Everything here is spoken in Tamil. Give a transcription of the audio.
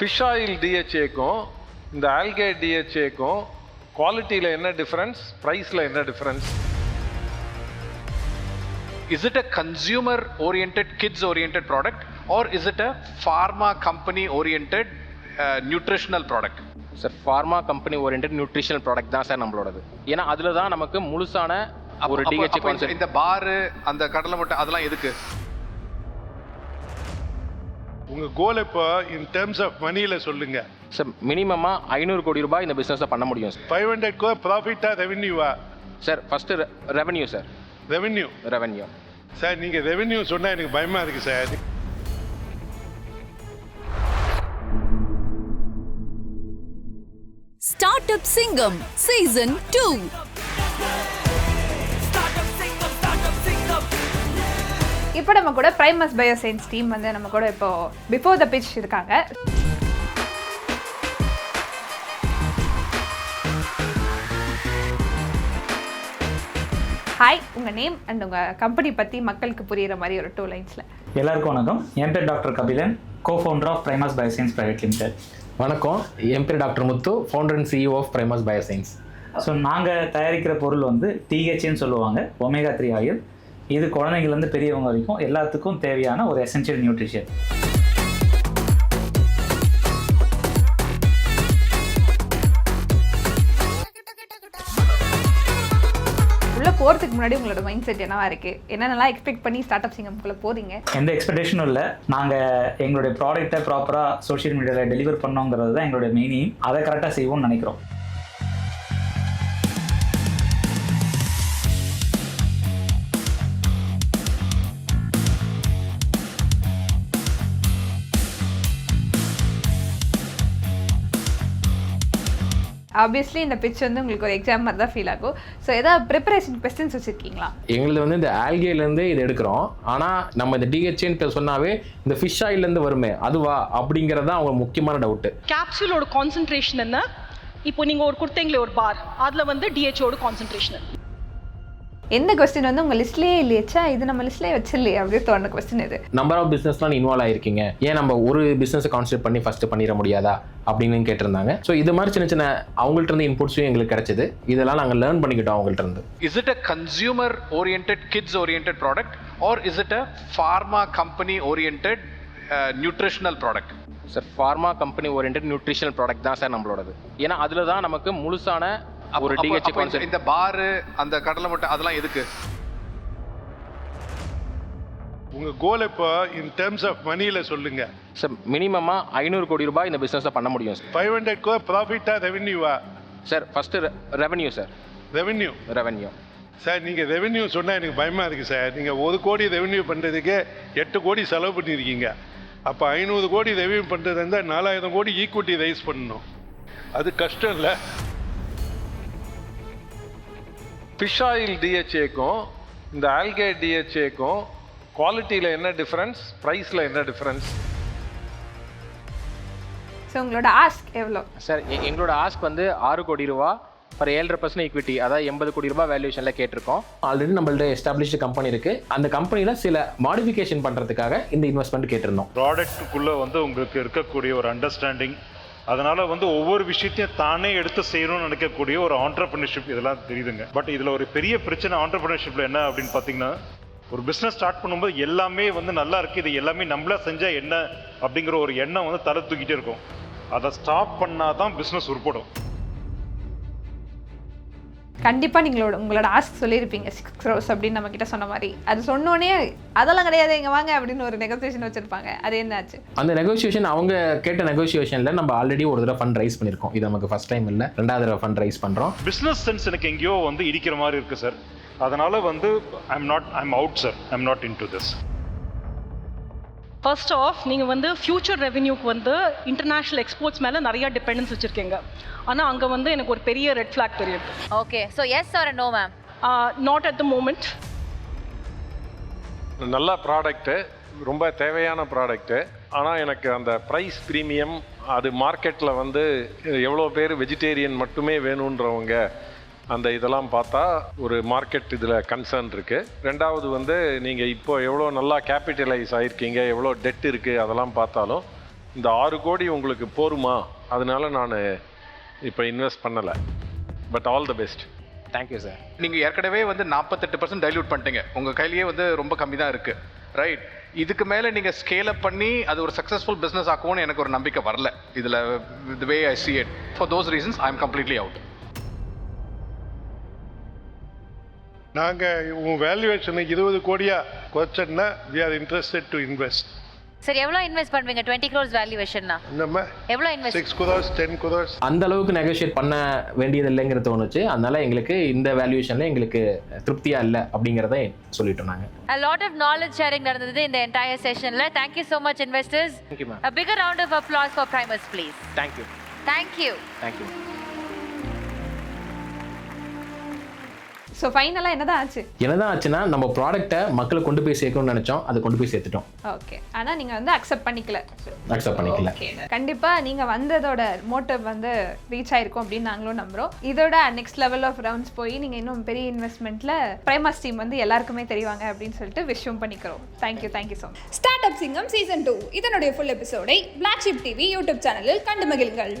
ஃபிஷ் ஆயில் டிஹெச்ஏக்கும் இந்த ஆல்கே டிஹெச்ஏக்கும் குவாலிட்டியில் என்ன டிஃப்ரென்ஸ், ப்ரைஸில் என்ன difference? Is it a consumer oriented, kids oriented product, or is it a pharma company oriented nutritional product? Sir pharma company oriented nutritional product தான் சார் நம்மளோடது. ஏன்னா அதில் தான் நமக்கு முழுசான ஒரு டிஹெச்ஏ கான்செப்ட். இந்த பாரு அந்த கடலை முட்டை அதெல்லாம் எதுக்கு? உங்கள் கோல் இப்போ இன் டேர்ம்ஸ் ஆஃப் மணியில் சொல்லுங்க சார். மினிமமாக 500 கோடி ரூபாய் இந்த பிஸ்னஸை பண்ண முடியும் சார். 500 கோடி ப்ராஃபிட்டா ரெவென்யூவா? Sir first revenue sir. Revenue sir, நீங்கள் ரெவென்யூ சொன்னால் எனக்கு பயமாக இருக்குது சார். Startup Singham Season 2. இப்போ நம்ம கூட பிரைமஸ் பயோசைன்ஸ் டீம் வந்து நம்ம கூட இப்போ பிஃபோர் த பிட்ச் இருக்காங்க. ஹாய், உங்கள் நேம் அண்ட் உங்கள் கம்பெனி பற்றி மக்களுக்கு புரிகிற மாதிரி ஒரு 2 லைன்ஸில். எல்லாருக்கும் வணக்கம். என் பேர் doctor Kapilan, cofounder of Primus bioscience private limited. வணக்கம், என் பேர் doctor Muthu, founder and CEO of Primus bioscience. So நாங்கள் தயாரிக்கிற பொருள் வந்து டிஹெச்ஏன்னு சொல்லுவாங்க, ஒமேகா 3 ஆயில். இது குழந்தைங்கள்லேருந்து பெரியவங்க வரைக்கும் எல்லாத்துக்கும் தேவையான ஒரு எசென்ஷியல் நியூட்ரிஷன். உள்ளே போகிறதுக்கு முன்னாடி உங்களோட மைண்ட் செட் என்னவா இருக்குது? என்னென்னலாம் எக்ஸ்பெக்ட் பண்ணி ஸ்டார்ட் அப் சிங்கம்குள்ளே போகிறீங்க? எந்த எக்ஸ்பெக்டேஷனும் இல்லை. நாங்கள் எங்களுடைய ப்ராடக்ட்டை ப்ராப்பராக சோஷியல் மீடியாவில் டெலிவர் பண்ணோங்கிறது தான் எங்களுடைய மெயின் எய்ம். அதை கரெக்டாக செய்வோம்னு நினைக்கிறோம். ஆப்வியஸ்லி இந்த பிட்ச் வந்து உங்களுக்கு ஒரு எக்ஸாம் மாதிரி தான் ஃபீல் ஆகும். ஸோ ஏதாவது ப்ரிப்பரேஷன் கொஸ்டின்ஸ் வச்சுருக்கீங்களா? எங்களுக்கு வந்து இந்த ஆல்கேலேருந்து இது எடுக்கிறோம். ஆனால் நம்ம இந்த டிஹெச்ஏன்னு சொன்னாவே இந்த ஃபிஷ் ஆயிலேருந்து வருமே அதுவா அப்படிங்கிறது தான் அவங்க முக்கியமான டவுட்டு. கேப்சூலோட கான்சன்ட்ரேஷன் என்ன? இப்போ நீங்கள் ஒரு கொடுத்தீங்களே ஒரு பார், அதில் வந்து டிஹெச்ஓட கான்சன்ட்ரேஷன். எந்த கொஸ்டின் வந்து உங்கள் லிஸ்ட்லேயே இல்லையச்சா, இது நம்ம லிஸ்ட்லேயே வச்சிடலையே அப்படின்னு தோணுன கொஸ்டின் இது. நம்பர் ஆஃப் பிஸ்னஸ்லாம் இன்வால்வ் ஆகிருக்கீங்க, ஏன் நம்ம ஒரு பிஸ்னஸை கான்சென்ட்ரேட் பண்ணி ஃபஸ்ட்டு பண்ணிட முடியாதா அப்படின்னு கேட்டிருந்தாங்க. ஸோ இது மாதிரி சின்ன சின்ன அவங்கள்ட்ட இருந்து இன்புட்ஸும் எங்களுக்கு கிடைச்சது. இதெல்லாம் நாங்கள் லேர்ன் பண்ணிக்கிட்டோம் அவங்கள்ட்ட இருந்து. Is it a consumer oriented, kids oriented product, or is it a pharma company oriented nutritional product? Sir pharma company oriented nutritional product தான் சார் நம்மளோடது. ஏன்னா அதில் தான் நமக்கு முழுசான ஒரு டிஹெச்ஏ கான்செப்ட். இந்த பாரு அந்த கடலை முட்டை அதெல்லாம் எதுக்கு? உங்கள் கோல் இப்போ இன் டேர்ம்ஸ் ஆஃப் மணியில் சொல்லுங்க சார். மினிமமாக 500 கோடி ரூபாய் இந்த பிஸ்னஸை பண்ண முடியும் சார். 500 கோடி ப்ராஃபிட்டா ரெவென்யூவா? Sir first revenue sir. Revenue sir, நீங்கள் ரெவென்யூ சொன்னால் எனக்கு பயமாக இருக்குது சார். நீங்கள் 1 கோடி ரெவென்யூ பண்ணுறதுக்கே 8 கோடி செலவு பண்ணியிருக்கீங்க. அப்போ 500 கோடி ரெவென்யூ பண்ணுறது இருந்தால் 4000 கோடி ஈக்விட்டி ரைஸ் பண்ணணும். அது கஷ்டம் இல்லை. ஃபிஷ் ஆயில் டிஹெச்ஏக்கும் இந்த ஆல்கே டிஹெச்ஏக்கும் குவாலிட்டியில் என்ன டிஃப்ரென்ஸ், ப்ரைஸில் என்ன டிஃப்ரென்ஸ்? ஸோ உங்களோட ஆஸ்க் எவ்வளோ சார்? எங்களோட ஆஸ்க் வந்து 6 கோடி ரூபா ஃபார் 7.5% ஈக்விட்டி, அதாவது 80 கோடி ரூபாய் வேல்யூஷனில் கேட்டிருக்கோம். ஆல்ரெடி நம்மள்ட்ட எஸ்டாப்ளிஷ்டு கம்பெனி இருக்குது. அந்த கம்பெனியில் சில மாடிஃபிகேஷன் பண்ணுறதுக்காக இந்த இன்வெஸ்ட்மெண்ட் கேட்டிருந்தோம். ப்ராடக்ட்டுக்குள்ளே வந்து உங்களுக்கு இருக்கக்கூடிய ஒரு அண்டர்ஸ்டாண்டிங், அதனால் வந்து ஒவ்வொரு விஷயத்தையும் தானே எடுத்து செய்யணும்னு நினைக்கக்கூடிய ஒரு ஆண்டர்பிரினர்ஷிப் இதெல்லாம் தெரியுதுங்க. பட் இதில் ஒரு பெரிய பிரச்சனை ஆண்டர்பிரினர்ஷிப்பில் என்ன அப்படின்னு பார்த்தீங்கன்னா, ஒரு பிஸ்னஸ் ஸ்டார்ட் பண்ணும்போது எல்லாமே வந்து நல்லா இருக்குது, இது எல்லாமே நம்மளா செஞ்சால் என்ன அப்படிங்கிற ஒரு எண்ணம் வந்து தலை தூக்கிட்டே இருக்கும். அதை ஸ்டாப் பண்ணால் தான் பிஸ்னஸ் உருப்படும். கண்டிப்பாக உங்களோட ஆஸ்க் சொல்லியிருப்பீங்க 6 crores அப்படின்னு நம்ம கிட்ட சொன்ன மாதிரி. அது சொன்னோடனே அதெல்லாம் கிடையாது, இங்கே வாங்க அப்படின்னு ஒரு நெகோசியேஷன் வச்சுருப்பாங்க. அது என்னாச்சு? அந்த நெகோசியேஷன் அவங்க கேட்ட நெகோசியேஷனில் நம்ம ஆல்ரெடி ஒரு தடவை ஃபண்ட் ரைஸ் பண்ணியிருக்கோம். இது நமக்கு ஃபர்ஸ்ட் டைம் இல்லை, 2வது தடவை ஃபண்ட் ரைஸ் பண்ணுறோம். பிஸ்னஸ் சென்ஸ் எனக்கு எங்கேயோ வந்து இடிக்கிற மாதிரி இருக்குது சார். அதனால் வந்து I'm out sir, I'm not into this. First of நீங்கள் வந்து ஃபியூச்சர் ரெவென்யூக்கு வந்து இன்டர்நேஷ்னல் எக்ஸ்போர்ட்ஸ் மேலே நிறைய டிபெண்டன்ஸ் வச்சுருக்கீங்க. ஆனால் அங்கே வந்து எனக்கு ஒரு பெரிய ரெட் ஃப்ளாக் தெரியுது. Okay, so yes or no ma'am? Not at the moment. நல்ல ப்ராடக்ட்டு, ரொம்ப தேவையான ப்ராடக்ட்டு. ஆனால் எனக்கு அந்த ப்ரைஸ் ப்ரீமியம், அது மார்க்கெட்டில் வந்து எவ்வளோ பேர் வெஜிடேரியன் மட்டுமே வேணுன்றவங்க, அந்த இதெல்லாம் பார்த்தா ஒரு மார்க்கெட் இதில் கன்சர்ன் இருக்குது. 2வது வந்து நீங்கள் இப்போ எவ்வளோ நல்லா கேபிட்டலைஸ் ஆகிருக்கீங்க, எவ்வளோ டெட் இருக்குது, அதெல்லாம் பார்த்தாலும் இந்த 6 கோடி உங்களுக்கு போருமா, அதனால நான் இப்போ இன்வெஸ்ட் பண்ணலை. But all the best. Thank you sir. நீங்கள் ஏற்கனவே வந்து 48% டைல்யூட் பண்ணிட்டீங்க, உங்கள் கையிலேயே வந்து ரொம்ப கம்மி தான் இருக்குது, ரைட்? இதுக்கு மேலே நீங்கள் ஸ்கேல் அப் பண்ணி அது ஒரு சக்ஸஸ்ஃபுல் பிஸ்னஸ் ஆக்குவோன்னு எனக்கு ஒரு நம்பிக்கை வரல இதில். தி வே ஐ see it. For those reasons I am completely out. நாங்கள் உங்கள் வேல்யூவேஷனை 20 கோடியாக குறைச்சோன்னா we are interested to invest. Sir எவ்வளோ இன்வெஸ்ட் பண்ணுவீங்க 20 crores வேல்யூவேஷன்னா? நம்ம எவ்வளோ இன்வெஸ்ட்? 6 crores 10 crores. அந்த அளவுக்கு நெகோஷியேட் பண்ண வேண்டியது இல்லைங்கிற தோணுச்சு. அதனால எங்களுக்கு இந்த வேல்யூவேஷன்ல எங்களுக்கு திருப்தியா இல்லை அப்படிங்கிறத சொல்லிட்டோம் நாங்கள். A lot of knowledge sharing நடந்தது இந்த entire sessionல. Thank you so much investors. Thank you, ma'am. A bigger round of applause for Primus please. Thank you. Thank you. Thank you. So ஃபைனலாக என்னதான் ஆச்சு? என்னதான் ஆச்சுன்னா நம்ம ப்ராடக்ட்டை மக்களுக்கு கொண்டு போய் சேர்க்கணும்னு நினைச்சோம், அதை கொண்டு போய் சேர்த்துட்டோம். ஓகே, ஆனால் நீங்கள் வந்து அக்செப்ட் பண்ணிக்கல. அக்செப்ட் பண்ணிக்கல. கண்டிப்பாக நீங்கள் வந்ததோட மோட்டிவ் வந்து ரீச் ஆயிருக்கும் அப்படின்னு நாங்களும் நம்புகிறோம். இதோட நெக்ஸ்ட் லெவல் ஆஃப் ரவுண்ட்ஸ் போய் நீங்கள் இன்னும் பெரிய இன்வெஸ்ட்மெண்ட்டில் பிரைமஸ் டீம் வந்து எல்லாருக்குமே தெரிவாங்க அப்படின்னு சொல்லிட்டு விஷயம் பண்ணிக்கிறோம். Thank you so much. Start up சிங்கம் சீசன் 2 இதனுடைய ஃபுல் எபிசோடை Black Sheep TV யூடியூப் சேனலில் கண்டு மகிழுங்கள்.